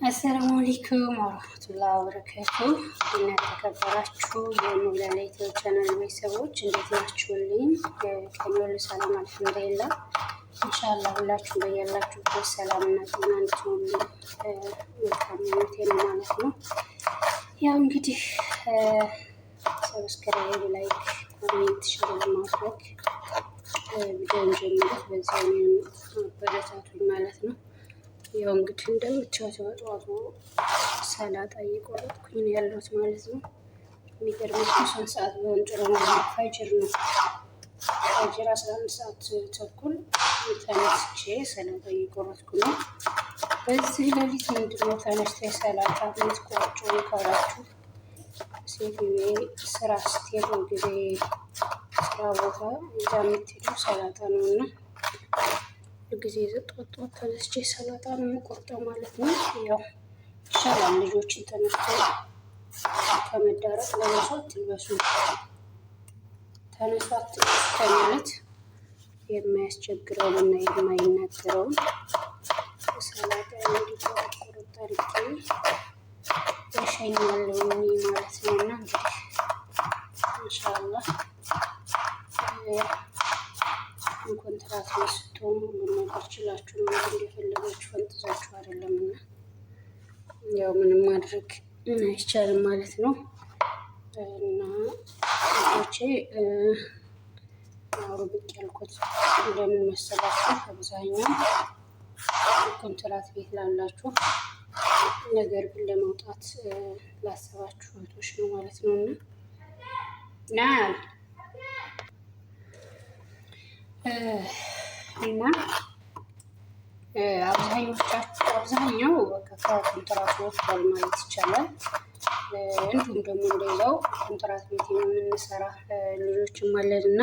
አሰላሙ አለይኩም ወራህመቱላሂ ወበረካቱ። እና ተከበራችሁ የሙላላ ዩቲዩብ ቻናል ቤተሰቦች እንዴት ናችሁልኝ? ከኔ ሁሉ ሰላም አልሐምዱሊላህ። ኢንሻአላህ ሁላችሁ በያላችሁበት ሰላምና ጤና እንድትሆኑ መልካም ምኞቴ ነው ማለት ነው። ያው እንግዲህ ሰብስክራይብ፣ ላይክ፣ ኮሜንት፣ ሼር ማድረግ ቪዲዮን ጀምሩት። በዛው አበረታቱኝ ማለት ነው። ያው እንግዲህ እንደምታዩት በጠዋቱ ሰላጣ እየቆረጥኩኝ ነው ያለሁት ማለት ነው። የሚገርማችሁ 3 ሰዓት ቢሆን ጥሩ ነው። ፈጅር ነው። ፈጅር 11 ሰዓት ተኩል ተነስቼ ሰላጣ እየቆረጥኩ ነው። በዚህ ሌሊት ምንድነው ተነስቼ ሰላጣ የምትቆርጩ ካላችሁ ሴትዬ ስራ ስትሄድ ጊዜ ስራ ቦታ እዛ የምትሄደው ሰላጣ ነው እና ጊዜ ዘጥወጥ ተነስቼ ሰላጣ ነው የምቆርጠው ማለት ነው። ያው ይሻላል ልጆችን ተነስቶ ከመዳረቅ ለመስዋዕት ትልበሱ ተነሷት ከማለት የማያስቸግረውን እና የማይናገረውን ሰላጣ እንዲቆረጥ አድርጌ ያሸኛለሁ ማለት ነው እና እንግዲህ ኢንሻአላህ ኮንትራት ስትሆኑ ሁሉም ነገር ችላችሁ ነው እንደፈለጋችሁ ፈንጥዛችሁ አይደለም እና ያው ምንም ማድረግ አይቻልም ማለት ነው። እና ልጆቼ ብቅ ያልኩት እንደምን መሰላችሁ አብዛኛው ኮንትራት ቤት ላላችሁ ነገር ግን ለመውጣት ላሰባችሁ እህቶች ነው ማለት ነው እና አብዛኛው ከኮንትራት ወጥቷል ማለት ይቻላል። እንዲሁም ደግሞ እንደዛው ኮንትራት ቤት የምንሰራ ልጆችም አለን እና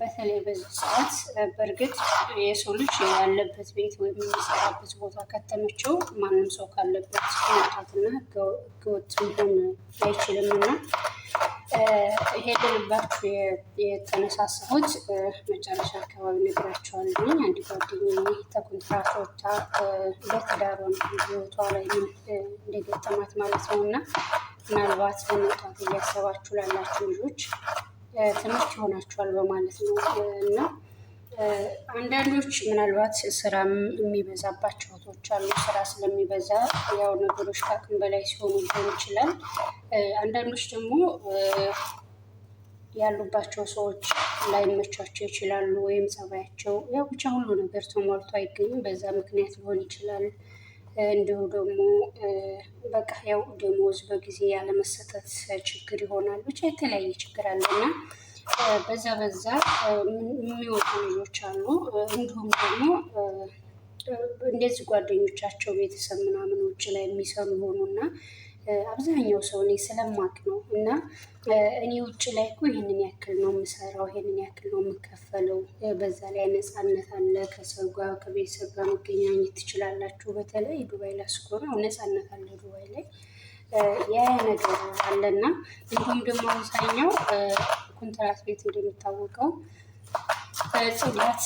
በተለይ በዚህ ሰዓት በእርግጥ የሰው ልጅ ያለበት ቤት ወይም የሚሰራበት ቦታ ከተመቸው ማንም ሰው ካለበት መውጣትና ህገወጥ መሆን አይችልም እና ይሄንባችሁ የተነሳሳሁት መጨረሻ አካባቢ ነግራቸዋለሁ። አንድ ጓደኛዬ ተኮንትራት ወጥታ በትዳሯን ህይወቷ ላይ ምን እንደገጠማት ማለት ነው እና ምናልባት ለመውጣት እያሰባችሁ ላላችሁ ልጆች ትምህርት ይሆናችኋል በማለት ነው እና አንዳንዶች ምናልባት ስራም የሚበዛባቸው እህቶች አሉ። ስራ ስለሚበዛ ያው ነገሮች ከአቅም በላይ ሲሆኑ ሊሆን ይችላል። አንዳንዶች ደግሞ ያሉባቸው ሰዎች ላይመቻቸው ይችላሉ፣ ወይም ጸባያቸው ያው ብቻ ሁሉ ነገር ተሟልቶ አይገኝም። በዛ ምክንያት ሊሆን ይችላል። እንዲሁ ደግሞ በቃ ያው ደሞዝ በጊዜ ያለመሰጠት ችግር ይሆናል። ብቻ የተለያየ ችግር አለና በዛ የሚወጡ ልጆች አሉ። እንዲሁም ደግሞ እንደዚህ ጓደኞቻቸው ቤተሰብ ምናምን ውጭ ላይ የሚሰሩ ሆኑና አብዛኛው ሰው እኔ ስለማቅ ነው እና እኔ ውጭ ላይ እኮ ይህንን ያክል ነው የምሰራው፣ ይህንን ያክል ነው የምከፈለው፣ በዛ ላይ ነፃነት አለ፣ ከሰው ጋር ከቤተሰብ ጋር መገናኘት ትችላላችሁ። በተለይ ዱባይ ላይ ስኮር ነፃነት አለ ዱባይ ላይ ያ ነገር አለና እንዲሁም ደግሞ አብዛኛው ኮንትራት ቤት እንደሚታወቀው ጽዳት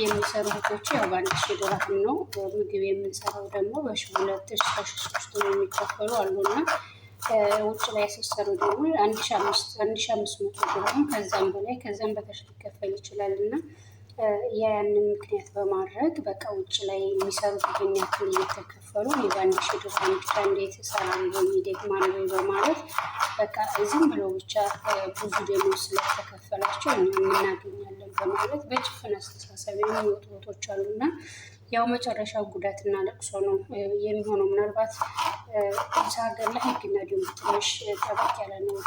የሚሰሩ እህቶች ያው በ1000 ድርሃም ነው። ምግብ የምንሰራው ደግሞ በ2,000 ነው የሚከፈሉ አሉና ውጭ ላይ ሲሰሩ ደግሞ 1500 ድርሃም ከዛም በላይ ከዛም በታች ሊከፈል ይችላል እና ያንን ምክንያት በማድረግ በቃ ውጭ ላይ የሚሰሩት ይሄን ያክል እየተከፈሉ በ1000 ድርሃም ብቻ እንዴት እሰራለሁ ይደግማል ወይ በማለት በቃ ዝም ብሎ ብቻ ብዙ ደሞዝ ስለተከፈላቸው እኛም እናገኛለን በማለት በጭፍን አስተሳሰብ የሚወጡ እህቶች አሉና ያው መጨረሻው ጉዳትና ለቅሶ ነው የሚሆነው። ምናልባት እዛ ሀገር ላይ ህግና ደንብ ትንሽ ጠበቅ ያለ ነው።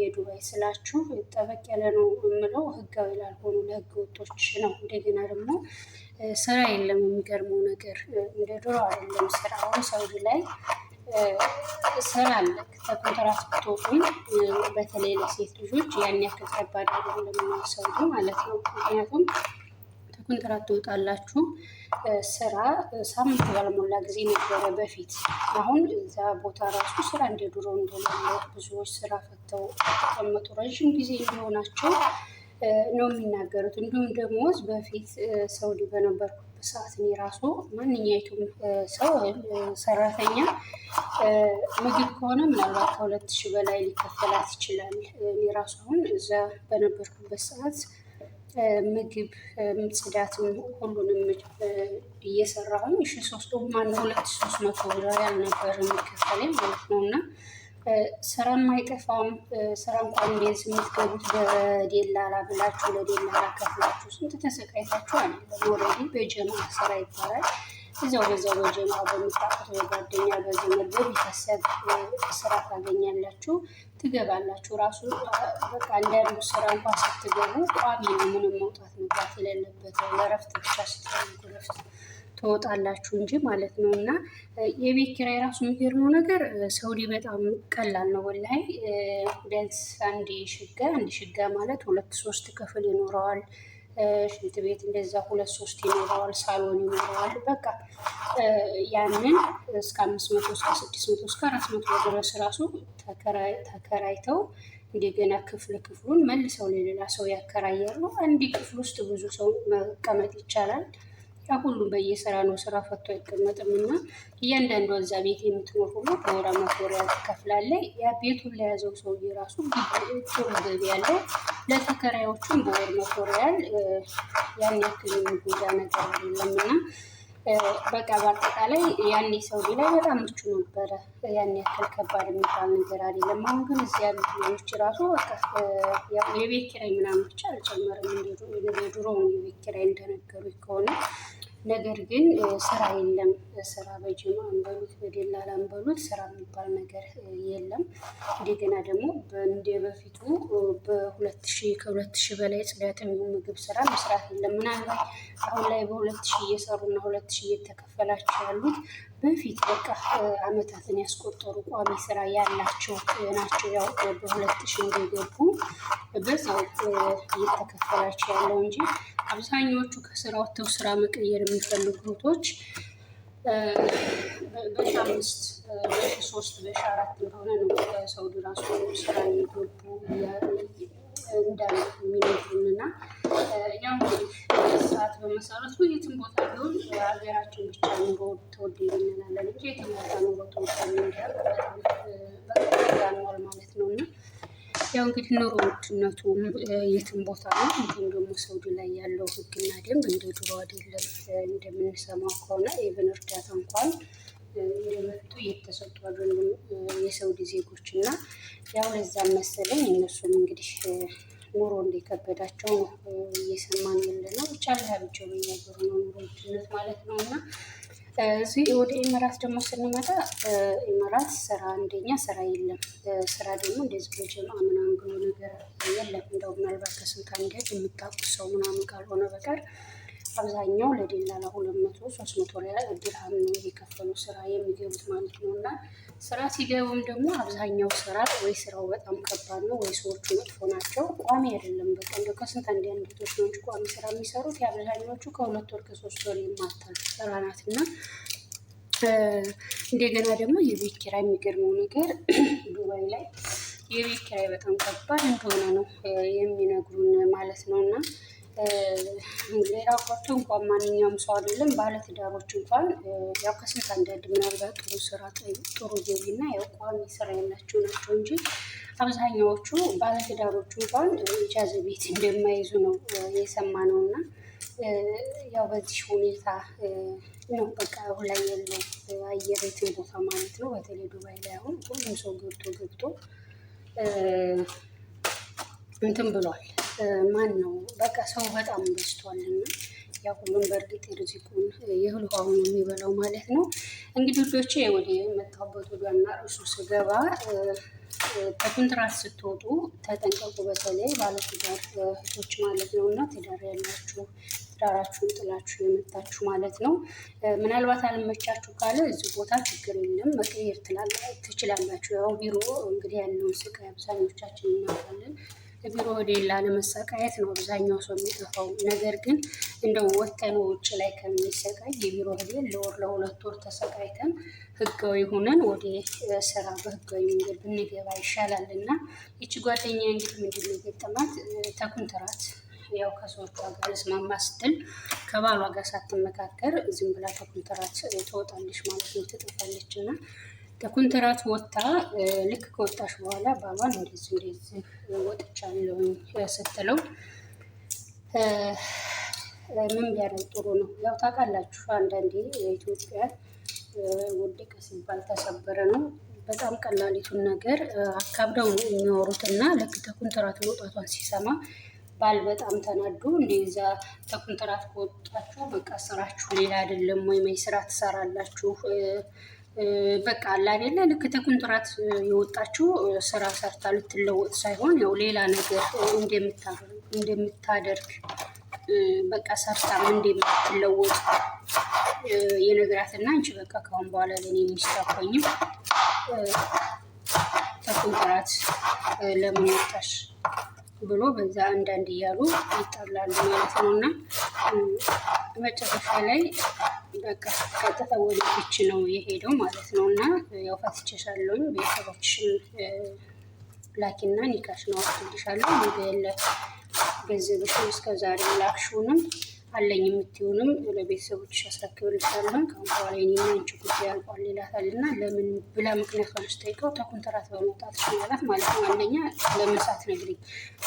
የዱባይ ስላችሁ ጠበቅ ያለ ነው የምለው ህጋዊ ላልሆኑ ለህገ ወጦች ነው። እንደገና ደግሞ ስራ የለም። የሚገርመው ነገር እንደ ድሮ አይደለም ስራ። አሁን ሳውዲ ላይ ስራ አለ። ከኮንትራት ብትወጡም በተለይ ለሴት ልጆች ያን ያክል ከባድ አይደለም ሳውዲ ማለት ነው። ምክንያቱም ኮንትራት ትወጣላችሁ። ስራ ሳምንት ባልሞላ ጊዜ ነበረ በፊት። አሁን እዛ ቦታ ራሱ ስራ እንደ ድሮ እንደሌለ ብዙዎች ስራ ፈተው ተቀመጡ ረዥም ጊዜ እንደሆናቸው ነው የሚናገሩት። እንዲሁም ደግሞ በፊት ሳውዲ በነበርኩበት በነበርኩበት ሰዓት እኔ ራሱ ማንኛይቱም ሰው ሰራተኛ ምግብ ከሆነ ምናልባት ከ2000 በላይ ሊከፈላት ይችላል። እኔ ራሱ አሁን እዛ በነበርኩበት ሰዓት ምግብ ጽዳትም ሁሉንም እየሰራሁኝ 2300 ሪያል ነበር የሚከፈለኝ ማለት ነው። እና ስራም አይጠፋም። ስራ እንኳን ቤዝ የምትገቡት በዴላላ ብላችሁ ለዴላላ ከፍላችሁ ስንት ተሰቃይታችሁ አይደለም። ኦልሬዲ በጀማ ስራ ይባላል። እዛው በዛው በጀማ በምታውቁት በጓደኛ በዘመድ በቤተሰብ ስራ ታገኛላችሁ፣ ትገባላችሁ። ራሱ በቃ አንዳንዱ ስራ እንኳን ስትገቡ ቋሚ ነው፣ ምንም መውጣት መግባት የሌለበት ለእረፍት ብቻ ስትፈልጉ እረፍት ትወጣላችሁ እንጂ ማለት ነው። እና የቤት ኪራይ ራሱ የሚገርመው ነገር ሳውዲ በጣም ቀላል ነው ወላሂ። ቢያንስ አንድ ሽጋ ማለት 2-3 ክፍል ይኖረዋል። ሽንት ቤት እንደዛ 2-3 ይኖረዋል። ሳሎን ይኖረዋል። በቃ ያንን እስከ 500 እስከ 600 እስከ 400 ድረስ ራሱ ተከራይተው እንደገና ክፍሉን መልሰው ለሌላ ሰው ያከራያሉ። አንድ ክፍል ውስጥ ብዙ ሰው መቀመጥ ይቻላል። ያ ሁሉም በየስራ ነው፣ ስራ ፈቶ አይቀመጥም። እና እያንዳንዱ እዛ ቤት የምትኖር ሁሉ በወር 100 ሪያል ትከፍላለች። ያ ቤቱን ለያዘው ሰውዬ ራሱ ጥሩ ገቢ ያለው፣ ለተከራዮቹም በወር 100 ሪያል ያን ያክል የሚጎዳ ነገር አይደለም። እና በቃ በአጠቃላይ ያኔ ሳውዲ ላይ በጣም ምቹ ነበረ። ያን ያክል ከባድ የሚባል ነገር አይደለም። አሁን ግን እዚህ ያሉት ልጆች ራሱ በቃ የቤት ኪራይ ምናምን ብቻ አልጨመረም፣ እንደ ድሮ የቤት ኪራይ እንደነገሩኝ ከሆነ። ነገር ግን ስራ የለም። ስራ በጅማ እንበሉት በደላላ እንበሉት ስራ የሚባል ነገር የለም። እንደገና ደግሞ እንደ በፊቱ ከ2000 በላይ ጽዳት የሚሆን ምግብ ስራ መስራት የለም። ምናልባት አሁን ላይ በ2000 እየሰሩና 2000 እየተከፈላቸው ያሉት በፊት በቃ አመታትን ያስቆጠሩ ቋሚ ስራ ያላቸው ናቸው። ያው በ2000 እንደገቡ በዛው እየተከፈላቸው ያለው እንጂ አብዛኛዎቹ ከስራ ወጥተው ስራ መቀየር የሚፈልጉ እህቶች በ5፣ በ3፣ በ4 እንደሆነ ነው ሳውዲ ራሱ ስራ እየገቡ እንዳለ የሚነግሩንና ያው ሰዓት በመሰረቱ የትም ቦታ ቢሆን ሀገራችን ብቻ ኑሮ ተወደደ እንላለን እንጂ የትም ቦታ ኑሮ ተወደደ እንዳል በጣም ማለት ነው። እና ያው እንግዲህ ኑሮ ውድነቱም የትም ቦታ ነው። እንዲሁም ደግሞ ሳውዲ ላይ ያለው ህግና ደንብ እንደ ድሮ አይደለም። እንደምንሰማው ከሆነ ኢቨን እርዳታ እንኳን እንደበፊቱ እየተሰጡ አይደሉም የሳውዲ ዜጎች። እና ያው ለዛም መሰለኝ እነሱም እንግዲህ ኑሮ እንደከበዳቸው ነው እየሰማን ያለ ነው። ብቻ ለሀብቸው በየሀገሩ ነው ኑሮ ውድነት ማለት ነው። እና እዚህ ወደ ኢመራት ደግሞ ስንመጣ ኢመራት ስራ አንደኛ ስራ የለም። ስራ ደግሞ እንደዚህ በጀማ ምናምን ብሎ ነገር የለም። እንደው ምናልባት ከስንት አንገት የምታውቁት ሰው ምናምን ካልሆነ በቀር አብዛኛው ለደላላ 200-300 ድርሃም ነው የከፈሉ ስራ የሚገቡት ማለት ነው። እና ስራ ሲገቡም ደግሞ አብዛኛው ስራ ወይ ስራው በጣም ከባድ ነው ወይ ሰዎቹ መጥፎ ናቸው። ቋሚ አይደለም። በቃ እንደው ከስንት አንዲቶች ነው እንጂ ቋሚ ስራ የሚሰሩት የአብዛኛዎቹ ከ2 ወር ከ3 ወር የማታልፍ ስራ ናት። እና እንደገና ደግሞ የቤት ኪራይ የሚገርመው ነገር ዱባይ ላይ የቤት ኪራይ በጣም ከባድ እንደሆነ ነው የሚነግሩን ማለት ነው። እና ሌላው ቀርቶ እንኳን ማንኛውም ሰው አይደለም ባለትዳሮች እንኳን ያው ከስንት አንዳንድ ምናልባት ጥሩ ስራ ጥሩ ገቢና ያው ቋሚ ስራ ያላቸው ናቸው እንጂ አብዛኛዎቹ ባለትዳሮቹ እንኳን ኢጃዛ ቤት እንደማይዙ ነው የሰማነው። እና ያው በዚህ ሁኔታ ነው በቃ አሁን ላይ ያለው አየር የትም ቦታ ማለት ነው። በተለይ ዱባይ ላይ አሁን ሁሉም ሰው ገብቶ እንትን ብሏል። ማን ነው በቃ ሰው በጣም በዝቷል። እና ያ ሁሉም በእርግጥ ርዚቁን የእህል ውሃውን የሚበላው ማለት ነው። እንግዲህ ልጆቼ ወደ መጣሁበት ወዲያና እሱ ስገባ በኮንትራት ስትወጡ ተጠንቀቁ። በተለይ ባለትዳር እህቶች ማለት ነው። እና ትዳር ያላችሁ ትዳራችሁን ጥላችሁ የመጣችሁ ማለት ነው። ምናልባት አልመቻችሁ ካለ እዚህ ቦታ ችግር የለም መቀየር ትችላላችሁ። ያው ቢሮ እንግዲህ ያለውን ስቃይ አብዛኞቻችን እናውቃለን። ቢሮ ወደ ሌላ ለመሰቃየት ነው አብዛኛው ሰው የሚጠፋው። ነገር ግን እንደው ወጥተን ውጭ ላይ ከሚሰቃይ የቢሮ ሄደን ለወር ለ2 ወር ተሰቃይተን ህጋዊ ሆነን ወደ ስራ በህጋዊ መንገድ ብንገባ ይሻላል። እና ይቺ ጓደኛ እንግዲህ ምንድን ነው የገጠማት? ተኮንትራት ያው ከሰዎቿ ጋር ልስማማ ስትል ከባሏ ጋር ሳትመካከር ዝም ብላ ከኮንትራት ትወጣለች ማለት ነው፣ ትጠፋለች። እና ከኮንትራት ወጥታ ልክ ከወጣሽ በኋላ ባሏን እንደዚህ ወጥቻለሁኝ ስትለው ምን ቢያደርግ ጥሩ ነው? ያው ታውቃላችሁ አንዳንዴ የኢትዮጵያ ወደቀ ሲባል ተሰበረ ነው። በጣም ቀላሊቱን ነገር አካብደው ነው የሚያወሩት። እና ልክ ከኮንትራት መውጣቷን ሲሰማ ባል በጣም ተናዶ እንደዛ ከኮንትራት ከወጣችሁ በቃ ስራችሁ ሌላ አይደለም ወይ ስራ ትሰራላችሁ? በቃ አለ አይደለ? ልክ ከኮንትራት የወጣችሁ ስራ ሰርታ ልትለወጥ ሳይሆን ያው ሌላ ነገር እንደምታደርግ በቃ ሰርታም እንደምትለወጥ የነግራትና አንቺ በቃ ካሁን በኋላ ለኔ የሚስታኮኝም ከኮንትራት ለምን ወጣሽ ብሎ በዛ አንዳንድ እያሉ ይጣላሉ ማለት ነው። እና መጨረሻ ላይ በቃ ቀጥታ ወደ ፍች ነው የሄደው ማለት ነው። እና ያው ፈትቼሻለሁኝ ቤተሰቦችሽን ላኪና ኒካሽ ነው አስልሻለሁ ሞባይል ገንዘብሽን እስከዛሬ ላክሽውንም አለኝ የምትሆንም ለቤተሰቦችሽ አስረክብልሻለሁ። ከአሁን በኋላ የኔና አንቺ ጉዳይ አልቋል ይላታል። እና ለምን ብላ ምክንያቷን ስጠይቀው ከኮንትራት በመውጣትሽ ማለት ማለት ነው። አንደኛ ለምን ሳትነግሪኝ፣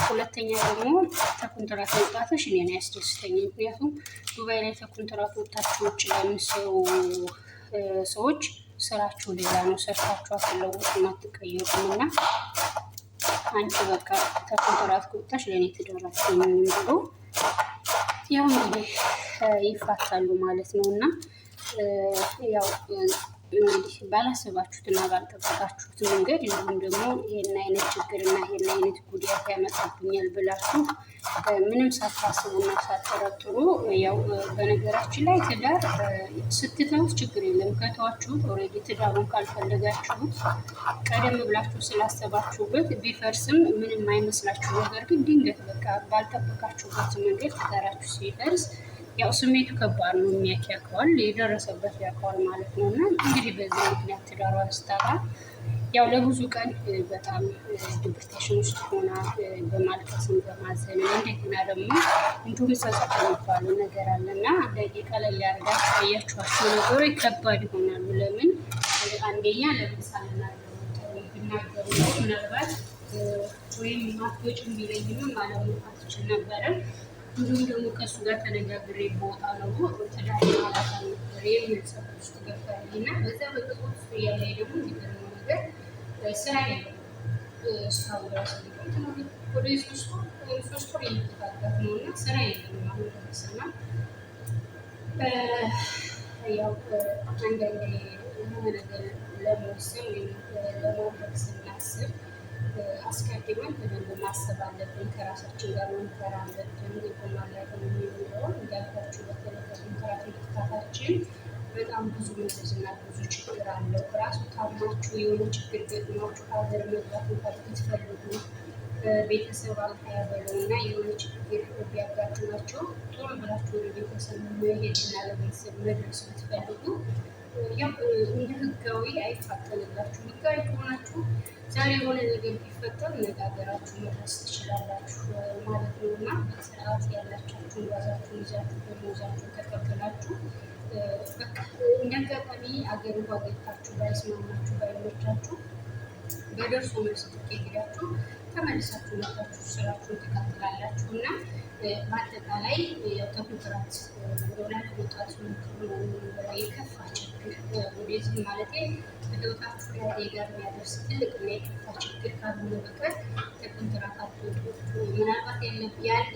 ሁለተኛ ደግሞ ከኮንትራት መውጣትሽ እኔን አያስደስተኝም። ምክንያቱም ዱባይ ላይ ከኮንትራት ወጣችሁ ውጭ ለምትሰሩ ሰዎች ስራችሁ ሌላ ነው፣ ሰርታችሁ አትለወጡም አትቀየሩም። እና አንቺ በቃ ከኮንትራት ከወጣሽ ለእኔ ትዳራችሁኝ ብሎ ያው እንግዲህ ይፋታሉ ማለት ነው። እና ያው እንግዲህ ባላሰባችሁትና ባልጠበቃችሁት መንገድ እንዲሁም ደግሞ ይሄን አይነት ችግርና ይሄን አይነት ጉዳት ያመጣብኛል ብላችሁ ምንም ሳታስቡና ሳትጠረጥሩ ያው በነገራችን ላይ ትዳር ስትተውት ችግር የለም። ከተዋችሁት ኦልሬዲ ትዳሩን ካልፈለጋችሁት ቀደም ብላችሁ ስላሰባችሁበት ቢፈርስም ምንም አይመስላችሁ። ነገር ግን ድንገት በቃ ባልጠበቃችሁበት መንገድ ትዳራችሁ ሲፈርስ ያው ስሜቱ ከባድ ነው። የሚያካክዋል የደረሰበት ያውቀዋል ማለት ነው። እና እንግዲህ በዚህ ምክንያት ትዳሯን ስታጣ ያው ለብዙ ቀን በጣም ድብርቴሽን ውስጥ ሆና በማልቀስም በማዘን እንደገና ደግሞ እንዲሁም ጸጸት የሚባሉ ነገር አለ። እና አንዳንዴ ቀለል ያደርጋችሁ ያያችኋቸው ነገሮች ከባድ ይሆናሉ። ለምን አንደኛ ለምሳሌና ብናገሩ ምናልባት ወይም ማቶጭም ቢለይምም አለመውጣት ይችል ነበረ። እንዲሁም ደግሞ ከእሱ ጋር ተነጋግሬ በወጣ ነው ትዳር ማለት ነበር የሚል ጸሎት ውስጥ ገብታለች። እና በዛ በጥቁር ያለ ደግሞ የሚገርመው ነገር ስራ የለም እስካሁን ድረስ ወደ ሶስት ወር የሚተካከፍ ነው። እና ስራ የለም አሁን ደረሰና ያው አንዳንዴ የሆነ ነገር ለመወሰን ወይም ለማድረግ ስናስብ አስቀድመን በደንብ ማሰብ አለብን። ከራሳችን ጋር መምከር አለብን። ይቆማላለን የሚለውን እንዳልኳችሁ በተለይ ከኮንትራት መጥፋታችን በጣም ብዙ መዘዝና ብዙ ችግር አለው። ራሱ ታማችሁ የሆነ ችግር ገጥሟችሁ ሀገር መግባት እንኳን ብትፈልጉ ቤተሰብ አልታያበለው እና የሆነ ችግር ቢያጋጥማቸው ቶሎ ብላችሁ ወደ ቤተሰብ መሄድና ለቤተሰብ መድረስ ብትፈልጉ ያው እንደ ህጋዊ አይፋጠንላችሁ። ህጋዊ ከሆናችሁ ዛሬ የሆነ ነገር ቢፈጠር ነጋገራችሁ መድረስ ትችላላችሁ ማለት ነው። እና በስርዓት ያላቻችሁን ጓዛችሁን ይዛችሁ ደሞዛችሁን ተቀብላችሁ በቃ እንደ አጋጣሚ አገር እንኳ ገብታችሁ ባይስማማችሁ ባይመቻችሁ በደርሶ መልስ ትኬት ሄዳችሁ ተመልሳችሁ መጣችሁ ስራችሁን ትቀጥላላችሁ። እና በአጠቃላይ ከኮንትራት ወደ ወጣቱ የከፋ ችግር ወደዚህ ማለት በህይወታችሁ ላይ አደጋ የሚያደርስ ትልቅ እና የከፋ ችግር ካልሆነ በቀር ከኮንትራት አትወጡ። ምናልባት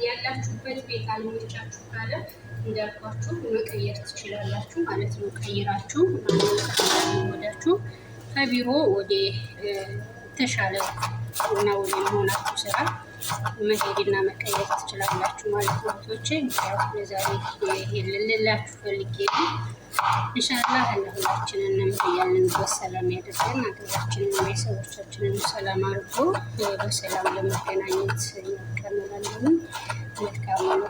ያላችሁበት ቤት አልመቻችሁ ካለ እንዳልኳችሁ መቀየር ትችላላችሁ ማለት ነው። ቀይራችሁ ወዳችሁ ከቢሮ ወደ ተሻለ እና ወደ መሆናችሁ ስራ መሄድና መቀየር ትችላላችሁ ማለት ነው። ቶቼ ያው ለዛሬ ልላችሁ ፈልጌ ነው። ኢንሻአላህ ሁላችንንም ያለንበት ሰላም ያደርገን። ሀገራችንን ቤተሰቦቻችንን ሰላም አድርጎ በሰላም ለመገናኘት ያቀርበናል። መልካም ነው።